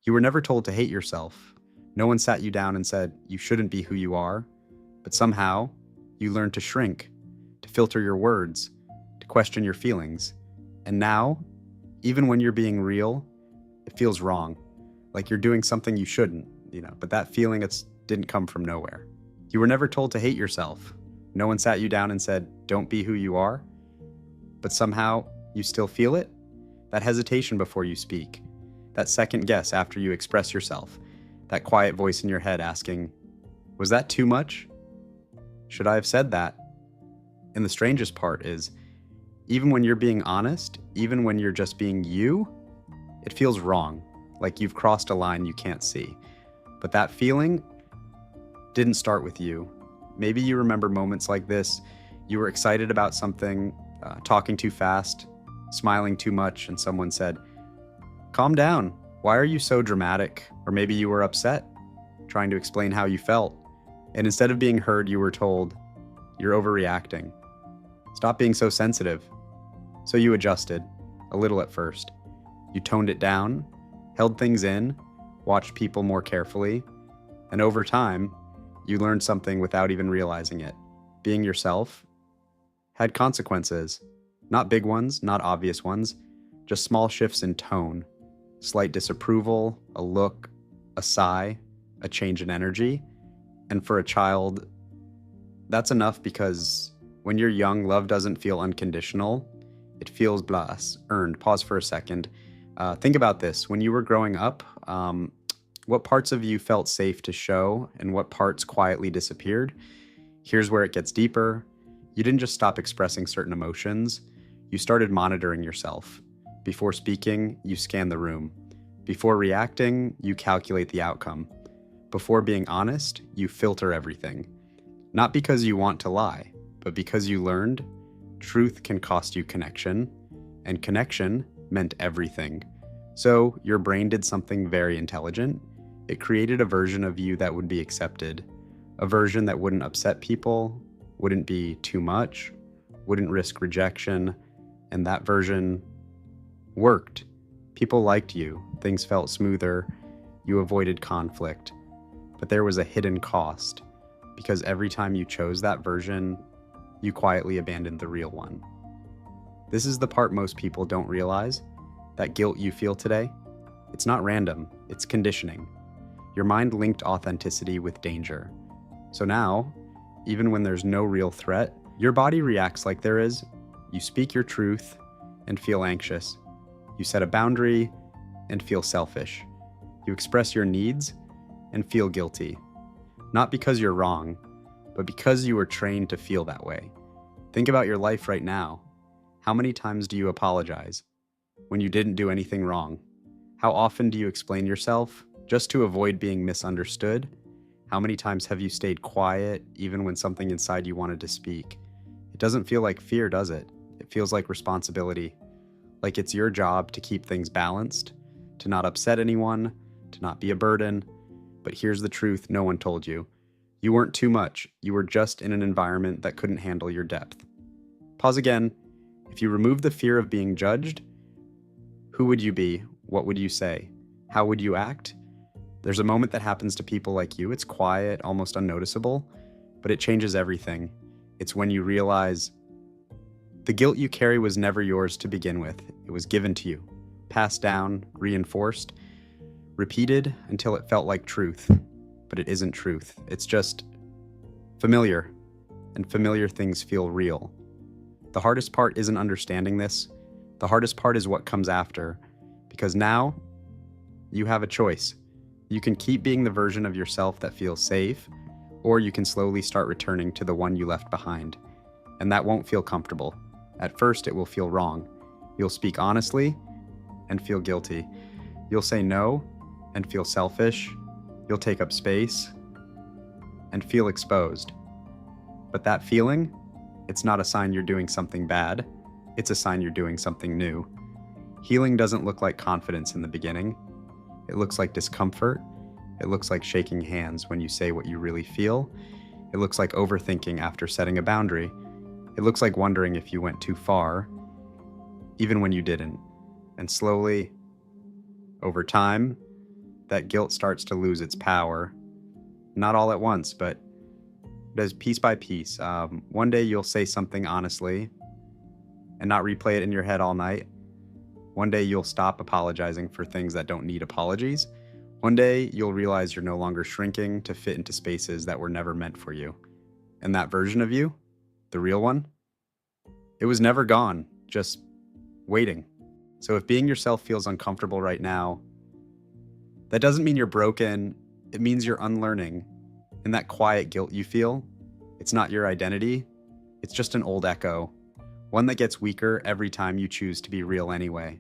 You were never told to hate yourself. No one sat you down and said you shouldn't be who you are, but somehow you learned to shrink, to filter your words, to question your feelings. And now, even when you're being real, it feels wrong, like you're doing something you shouldn't, but that feeling didn't come from nowhere. You were never told to hate yourself. No one sat you down and said, don't be who you are, but somehow you still feel it? That hesitation before you speak, that second guess after you express yourself, that quiet voice in your head asking, was that too much? Should I have said that? And the strangest part is, even when you're being honest, even when you're just being you, it feels wrong, like you've crossed a line you can't see. But that feeling didn't start with you. Maybe you remember moments like this. You were excited about something, talking too fast, smiling too much, and someone said, calm down. Why are you so dramatic? Or maybe you were upset, trying to explain how you felt. And instead of being heard, you were told, you're overreacting. Stop being so sensitive. So you adjusted, a little at first. You toned it down, held things in, watched people more carefully, and over time, you learned something without even realizing it. Being yourself had consequences. Not big ones, not obvious ones, just small shifts in tone, slight disapproval, a look, a sigh, a change in energy. And for a child, that's enough because when you're young, love doesn't feel unconditional. It feels earned. Pause for a second. Think about this. When you were growing up, what parts of you felt safe to show and what parts quietly disappeared? Here's where it gets deeper. You didn't just stop expressing certain emotions. You started monitoring yourself. Before speaking, you scan the room. Before reacting, you calculate the outcome. Before being honest, you filter everything. Not because you want to lie, but because you learned truth can cost you connection, and connection meant everything. So your brain did something very intelligent. It created a version of you that would be accepted, a version that wouldn't upset people, wouldn't be too much, wouldn't risk rejection, and that version worked. People liked you, things felt smoother, you avoided conflict. But there was a hidden cost, because every time you chose that version, you quietly abandoned the real one. This is the part most people don't realize. That guilt you feel today, it's not random, it's conditioning. Your mind linked authenticity with danger. So now, even when there's no real threat, your body reacts like there is. You speak your truth and feel anxious. You set a boundary and feel selfish. You express your needs and feel guilty. Not because you're wrong, but because you were trained to feel that way. Think about your life right now. How many times do you apologize when you didn't do anything wrong? How often do you explain yourself just to avoid being misunderstood? How many times have you stayed quiet even when something inside you wanted to speak? It doesn't feel like fear, does it? It feels like responsibility. Like it's your job to keep things balanced, to not upset anyone, to not be a burden. But here's the truth no one told you. You weren't too much. You were just in an environment that couldn't handle your depth. Pause again. If you remove the fear of being judged, who would you be? What would you say? How would you act? There's a moment that happens to people like you. It's quiet, almost unnoticeable, but it changes everything. It's when you realize the guilt you carry was never yours to begin with. It was given to you, passed down, reinforced, repeated until it felt like truth. But it isn't truth. It's just familiar, and familiar things feel real. The hardest part isn't understanding this. The hardest part is what comes after, because now you have a choice. You can keep being the version of yourself that feels safe, or you can slowly start returning to the one you left behind. And that won't feel comfortable. At first, it will feel wrong. You'll speak honestly and feel guilty. You'll say no and feel selfish. You'll take up space and feel exposed. But that feeling, it's not a sign you're doing something bad. It's a sign you're doing something new. Healing doesn't look like confidence in the beginning. It looks like discomfort. It looks like shaking hands when you say what you really feel. It looks like overthinking after setting a boundary. It looks like wondering if you went too far, even when you didn't. And slowly, over time, that guilt starts to lose its power. Not all at once, but as piece by piece. One day you'll say something honestly and not replay it in your head all night. One day you'll stop apologizing for things that don't need apologies. One day you'll realize you're no longer shrinking to fit into spaces that were never meant for you. And that version of you, the real one, it was never gone, just waiting. So if being yourself feels uncomfortable right now, that doesn't mean you're broken. It means you're unlearning. And that quiet guilt you feel, it's not your identity. It's just an old echo, one that gets weaker every time you choose to be real anyway.